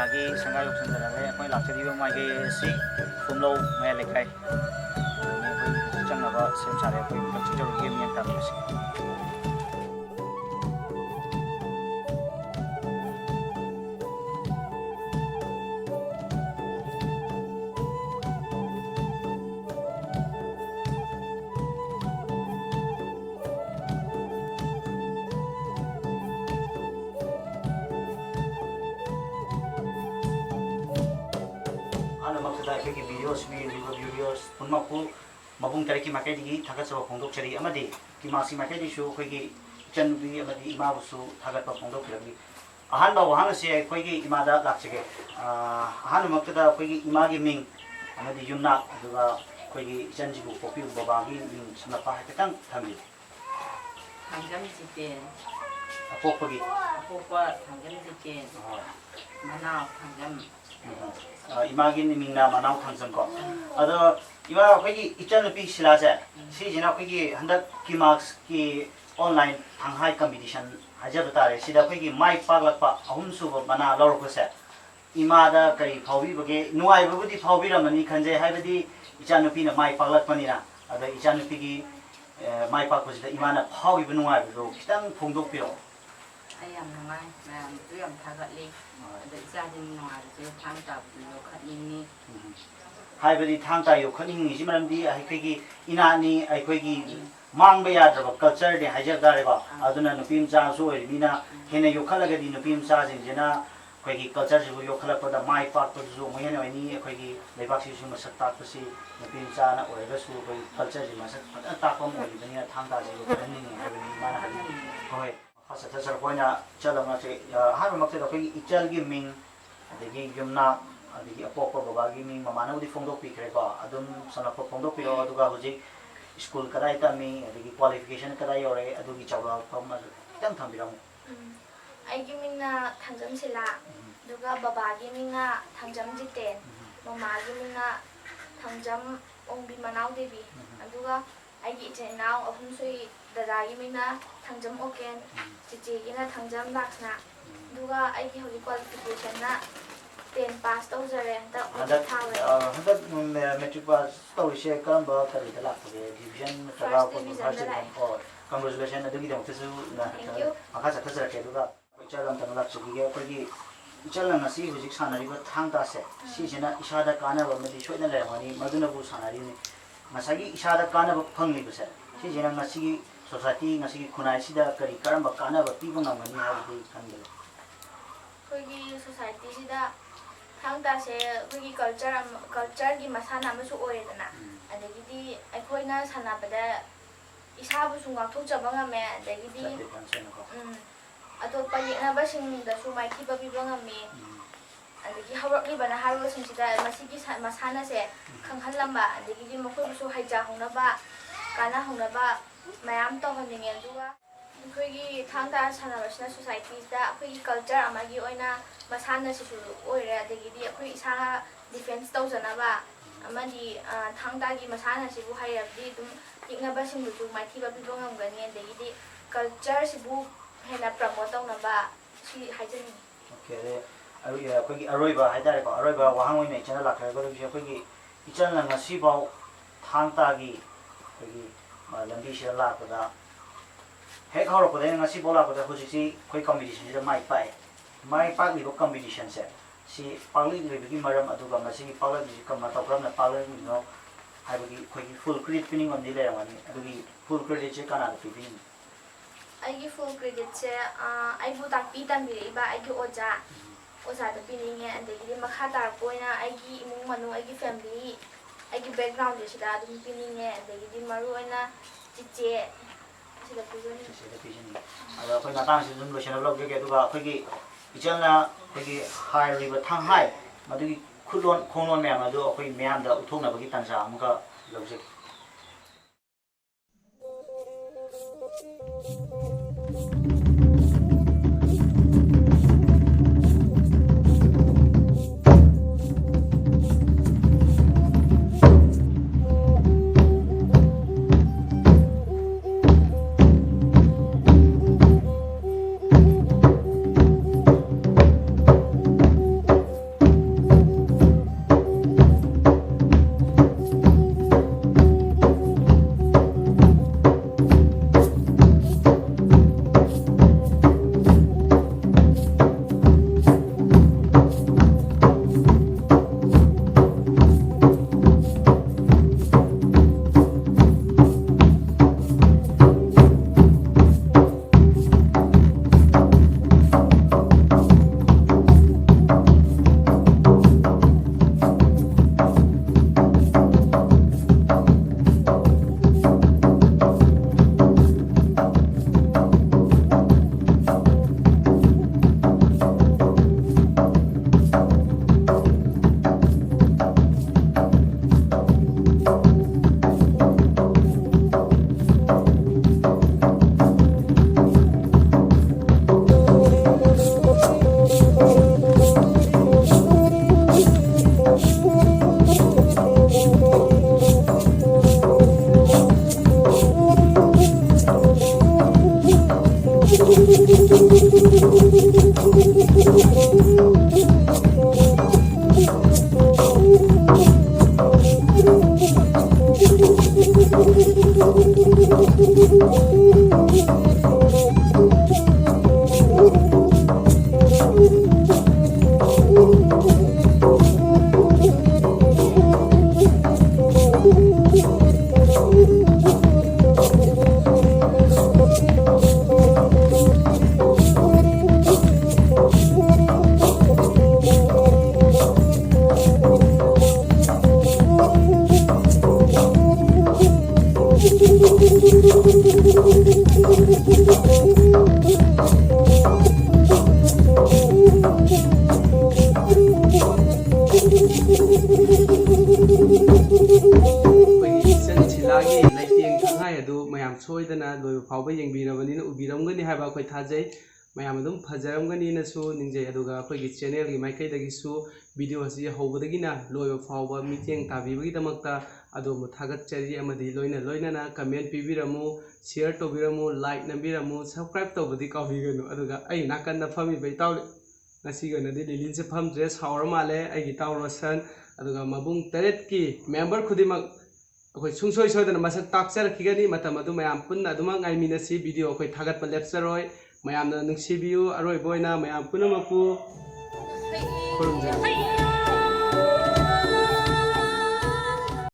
Imagi Sangai Sandara, my luxury of my gay see, Phumlou, my Leikai. Chanava, Sensare, Consider Game and Tapas. Videos, Phumlou, Mabung Taret Team Makedi, Thakasa Kongratulation, Amadi, KIMACS Makedi show, Quiggy, JNMDA, Amadi, Imabusu, Thagata Kongratulation. A hand of Hanasi, Quiggy, Imada, Laxige, Hanamakata, Quiggy, Imagi Ming, Amadi Yumna, Quiggy, Janjibu, Popu, Babagi, Snapa, Thanghai. Thangjam Jiten. Apunba, Thangjam Jiten. Manao, Thangjam. Imagine Mina Manao Thangzam ko. Ado iba koi ichal pi Shila se. Si jina koi handa KIMACS ki online Thangha competition haja batare. Sida koi mai paglak pa ahum su bana lor ko se. Imada kari phaubi bage nuai babudi phaubi ramani khanje haibadi ichal pi na mai paglak panina. Ado ichal pi ki mai pak ko sida imana phaubi nuai bo kitang phongdok piro. Ayam nungai, ayam tu yang thagat li. Ada jadi nungai tu Thang-Ta punya kini. Haibadi Thang-Ta yo kini ni simalam di akhirnya ina ni akhirnya mang bayar terus culture deh hajar dari ba. Aduna nupim cah so mina kena yo kalau gadi nupim cah jenjena akhirnya culture juga yo kalau pada mai pak tu so mungkin ini akhirnya lepas itu masak tak pasti nupim cah na orang tu so culture juga masak tak pun boleh dengan Thang-Ta juga kini ni haibadi mana hari. Oke. Fasa tasar punya jalan macam hari maksud aku ical gaming, adegi gimna, adegi apa babagi ming mamana udi fondok pikir ba, adun sana fondok piro aduga huji school kadai kami, adegi qualification kadai ore, adugi cawa pamar kita thambiram. Aigi minga Thangjam Shila, aduga babagi minga Thangjam Jiten, mamagi minga Thangjam Orng.By Manao devi, aduga aigi jenau apun sui dadagi minga Thangjam Oken. Cici ina Thangjam Laksna, juga aiki hobi qualification na 10 pass tau jare, tak tahu. Hendak metric pass tau ishe kan bawa kali telak pakai division terlalu pun first division. Oh, congratulation ada kita waktu itu na. Maka saya terus rakyat juga. Jalan terlalu segi pergi. Jalan nasi hujik sana riba Thang-Ta se. Si jena isyarat kana bermedi show na lewani maduna bu sana rini. Masagi isyarat kana berpengli besar. Si jena nasi society ngasi Khurai sida kari karam bakana bati bang ngani hari kandel. Kogi society sida Thang-Ta se kogi culture gi masana masu ore dana. Adagidi aikoina sana pada isabu sunga thuk jabanga me adagidi atau pagi na basing da sumai ki babi banga me. Adagi hawak ni bana haru sing sida masigi masana se khanghan lamba adagidi mokoi su haija hongna ba kana hongna ba Mayam to handingan juga. Koi Thang-Ta sana basna society da koi culture amagi oina masana sisu oira degidi koi isa defense to jana ba amadi Thang-Ta gi masana sibu hayabdi dum ikna basing du mai thi ba bi bangam gani degidi culture sibu hena promote to na ba si haijani. Okay, koi aroiba haidare ko aroiba wahang oi nei channel lakha ko bi koi ichannal ngasi bau Thang-Ta gi koi Lambi Shila pada, hek haro pada yang ngasih bola pada khususnya koi competition itu mai pak ni competition se, si paling lebih bagi maram adu gambar si paling di kamar tau pernah paling ni no, hai bagi koi full credit pinning on dile yang ni, adu bagi full credit je kan ada pinning. Aigi full credit je, aibu tak pitan bila iba aigi oja tu pinningnya, ande jadi makhatar poina aigi imung manu aigi family. Aigi background je sudah ada pinningnya, jadi maru ina cici sudah pijen. Ada koi natang sih dulu channel blog juga tu bah koi ijalna koi high river Thang-Hai, madu kudon konon me madu koi meam dah utung na bagi tansa muka logik. ꯏꯆꯟ ꯁꯤꯂꯥꯒꯤ ꯂꯩꯇꯦꯡ ꯊꯪꯍꯥꯏ ꯑꯗꯨ ꯃꯌꯥꯝ ꯁꯣꯏꯗꯅ ꯂꯣꯏꯕ ꯐꯥꯎꯕ ꯌꯦꯡꯕꯤꯔꯕꯅꯤꯅ ꯎꯕꯤꯔꯝꯒꯅꯤ ꯍꯥꯏꯕ ꯑꯩꯈꯣꯏ ꯊꯥꯖꯩ ꯃꯌꯥꯝ ꯑꯗꯨꯝ ꯐꯖꯔꯝꯒꯅꯤꯅꯁꯨ ꯅꯤꯡꯖꯩ ꯑꯗꯨꯒ ꯑꯩꯈꯣꯏꯒꯤ ꯆꯦꯅꯦꯜꯒꯤ ꯃꯥꯏꯀꯩꯗꯒꯤꯁꯨ ꯚꯤꯗꯤꯑꯣ ꯑꯁꯤ ꯍꯧꯕꯗꯒꯤꯅ ꯂꯣꯏꯕ ꯐꯥꯎꯕ ꯃꯤꯠꯌꯦꯡ ꯇꯥꯕꯤꯕꯒꯤꯗꯃꯛꯇ ꯑꯗꯣꯝꯕꯨ ꯊꯥꯒꯠꯆꯔꯤ ꯑꯃꯗꯤ ꯂꯣꯏꯅꯅ ꯀꯃꯦꯟ ꯄꯤꯕꯤꯔꯝꯃꯨ ꯁꯤꯌꯔ ꯇꯧꯕꯤꯔꯝꯃꯨ ꯂꯥꯏꯛ ꯅꯝꯕꯤꯔꯝꯃꯨ ꯁꯕꯁꯀ꯭ꯔꯥꯏꯕ ꯇꯧꯕꯗꯤ ꯀꯥꯎꯕꯤꯒꯅꯨ ꯑꯗꯨꯒ ꯑꯩ ꯅꯥꯀꯟꯗ ꯐꯝꯃꯤꯕ ꯏꯇꯥꯎ ꯉꯁꯤꯒꯤ ꯑꯣꯏꯅꯗꯤ ꯂꯤꯂꯤꯟꯁꯦ ꯐꯝꯗ꯭ꯔꯦ ꯁꯥꯎꯔ ꯃꯥꯜꯂꯦ ꯑꯩꯒꯤ ꯏꯇꯥꯎ ꯔꯣꯁꯟ ꯑꯗꯨꯒ ꯃꯕꯨꯡ ꯇꯔꯦꯠꯀꯤ ꯃꯦꯝꯕꯔ ꯈꯨꯗꯤꯡꯃꯛ ꯑꯩꯈꯣꯏ ꯁꯨꯡꯁꯣꯏ ꯁꯣꯏꯗꯅ ꯃꯁꯛ ꯇꯥꯛꯆꯔꯛꯈꯤꯒꯅꯤ ꯃꯇꯝ ꯑꯗꯨ ꯃꯌꯥꯝ ꯄꯨꯟꯅ ꯑꯗꯨꯃꯛ ꯉꯥꯏꯃꯤꯟꯅꯁꯤ ꯚꯤꯗꯤꯑꯣ ꯑꯩꯈꯣꯏ ꯊꯥꯒꯠꯄ ꯂꯦꯞꯆꯔꯣꯏ ꯃꯌꯥꯝꯅ ꯅꯨꯡꯁꯤꯕꯤꯌꯨ ꯑꯔꯣꯏꯕ ꯑꯣꯏꯅ ꯃꯌꯥꯝ ꯄꯨꯝꯅꯃꯛꯄꯨ ꯈꯨꯔꯨꯝꯖꯔꯤ